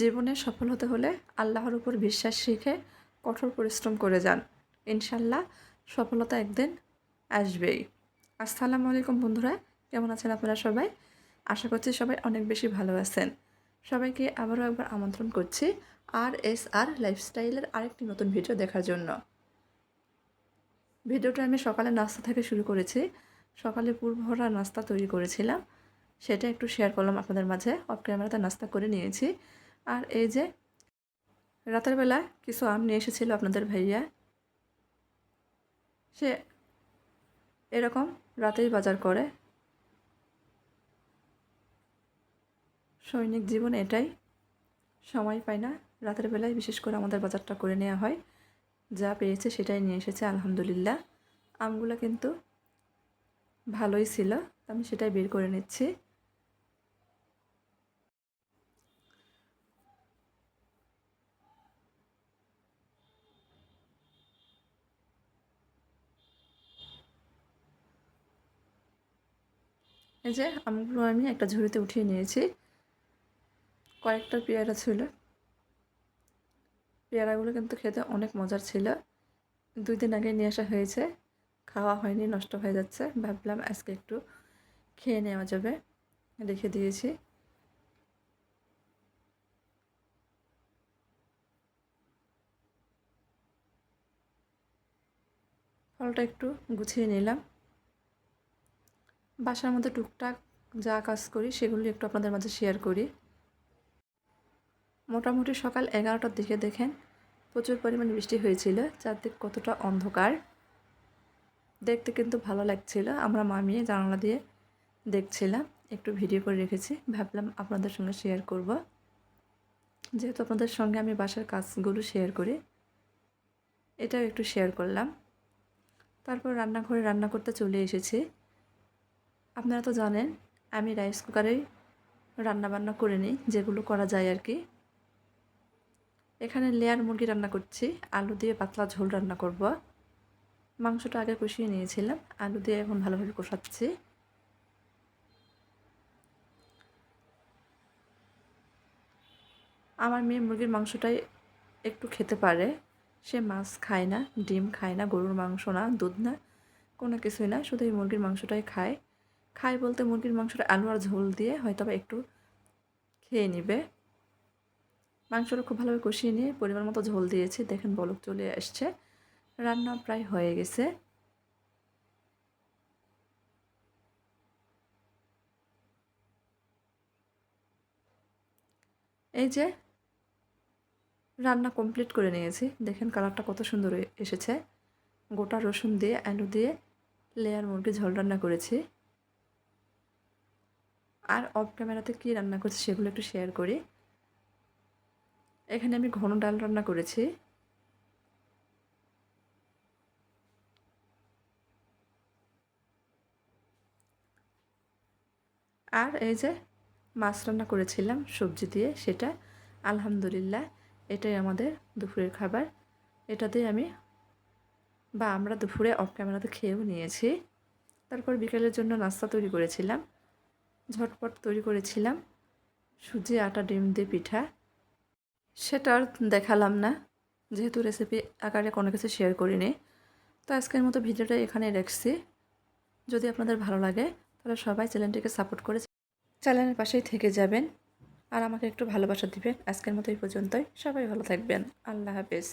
জীবনে সফল হতে হলে আল্লাহর উপর বিশ্বাস রেখে কঠোর পরিশ্রম করে যান। ইনশাল্লাহ সফলতা একদিন আসবেই। আসসালামু আলাইকুম বন্ধুরা, কেমন আছেন আপনারা সবাই? আশা করছি সবাই অনেক বেশি ভালো আছেন। সবাইকে আবারও একবার আমন্ত্রণ করছি আর লাইফস্টাইলের আরেকটি নতুন ভিডিও দেখার জন্য। ভিডিওটা আমি সকালে নাস্তা থেকে শুরু করেছি। সকালে পুরভরা নাস্তা তৈরি করেছিলাম, সেটা একটু শেয়ার করলাম আপনাদের মাঝে। অফ ক্যামেরাতে নাস্তা করে নিয়েছি। আর এই যে রাতের বেলা কিছু আম নিয়ে এসেছিল আপনাদের ভাইয়া। সে এরকম রাতেই বাজার করে। সৈনিক জীবন এটাই, সময় পায় না, রাতের বেলায় বিশেষ করে আমাদের বাজারটা করে নেওয়া হয়। যা পেয়েছে সেটাই নিয়ে এসেছে আলহামদুলিল্লাহ। আমগুলো কিন্তু ভালোই ছিল, আমি সেটাই বের করে নিচ্ছি। এই যে আমগুলো আমি একটা ঝুড়িতে উঠিয়ে নিয়েছি। কয়েকটা পেয়ারা ছিল, পেয়ারাগুলো কিন্তু খেতে অনেক মজার ছিল। 2 দিন আগে নিয়ে আসা হয়েছে, খাওয়া হয়নি, নষ্ট হয়ে যাচ্ছে। ভাবলাম আজকে একটু খেয়ে নেওয়া যাবে, রেখে দিয়েছি। ফলটা একটু গুছিয়ে নিলাম। বাসার মধ্যে টুকটাক যা কাজ করি সেগুলি একটু আপনাদের মাঝে শেয়ার করি। মোটামুটি সকাল 11টার দিকে দেখেন প্রচুর পরিমাণে বৃষ্টি হয়েছিল। চারদিক কতটা অন্ধকার, দেখতে কিন্তু ভালো লাগছিল। আমরা মামিয়ে জানালা দিয়ে দেখছিলাম, একটু ভিডিও করে রেখেছি। ভাবলাম আপনাদের সঙ্গে শেয়ার করব, যেহেতু আপনাদের সঙ্গে আমি বাসার কাজগুলো শেয়ার করি, এটাও একটু শেয়ার করলাম। তারপর রান্নাঘরে রান্না করতে চলে এসেছি। আপনারা তো জানেন আমি রাইস কুকারেই রান্নাবান্না করে নিই, যেগুলো করা যায় আর কি। এখানে লেয়ার মুরগি রান্না করছি, আলু দিয়ে পাতলা ঝোল রান্না করব। মাংসটা আগে কষিয়ে নিয়েছিলাম, আলু দিয়ে এখন ভালোভাবে কষাচ্ছি। আমার মেয়ে মুরগির মাংসটাই একটু খেতে পারে। সে মাছ খায় না, ডিম খায় না, গরুর মাংস না, দুধ না, কোনো কিছুই না, শুধু এই মুরগির মাংসটাই খায়। খায় বলতে মুরগির মাংসটা আলু আর ঝোল দিয়ে হয়তো বা একটু খেয়ে নেবে। মাংসটা খুব ভালোভাবে কষিয়ে নিয়ে পরিমাণ মতো ঝোল দিয়েছি। দেখেন বলক চলে আসছে, রান্না প্রায় হয়ে গেছে। এই যে রান্না কমপ্লিট করে নিয়েছি, দেখেন কালারটা কত সুন্দর এসেছে। গোটা রসুন দিয়ে আলু দিয়ে লেয়ার মুরগি ঝোল রান্না করেছি। আর অফ ক্যামেরাতে কী রান্না করছি সেগুলো একটু শেয়ার করি। এখানে আমি ঘন ডাল রান্না করেছি। আর এই যে মাছ রান্না করেছিলাম সবজি দিয়ে, সেটা আলহামদুলিল্লাহ এটাই আমাদের দুপুরের খাবার। এটা দিয়ে আমরা দুপুরে অফ ক্যামেরাতে খেয়েও নিয়েছি। তারপর বিকেলের জন্য নাস্তা তৈরি করেছিলাম, ঝটপট তৈরি করেছিলাম সুজি আটা ডিম দিয়ে পিঠা। সেটা আর দেখালাম না, যেহেতু রেসিপি আকারে কোনো কিছু শেয়ার করিনি। তো আজকের মতো ভিডিওটা এখানে রাখছি। যদি আপনাদের ভালো লাগে তাহলে সবাই চ্যানেলটিকে সাপোর্ট করে চ্যানেলের পাশেই থেকে যাবেন আর আমাকে একটু ভালোবাসা দিবেন। আজকের মতো এই পর্যন্তই, সবাই ভালো থাকবেন। আল্লাহ হাফেজ।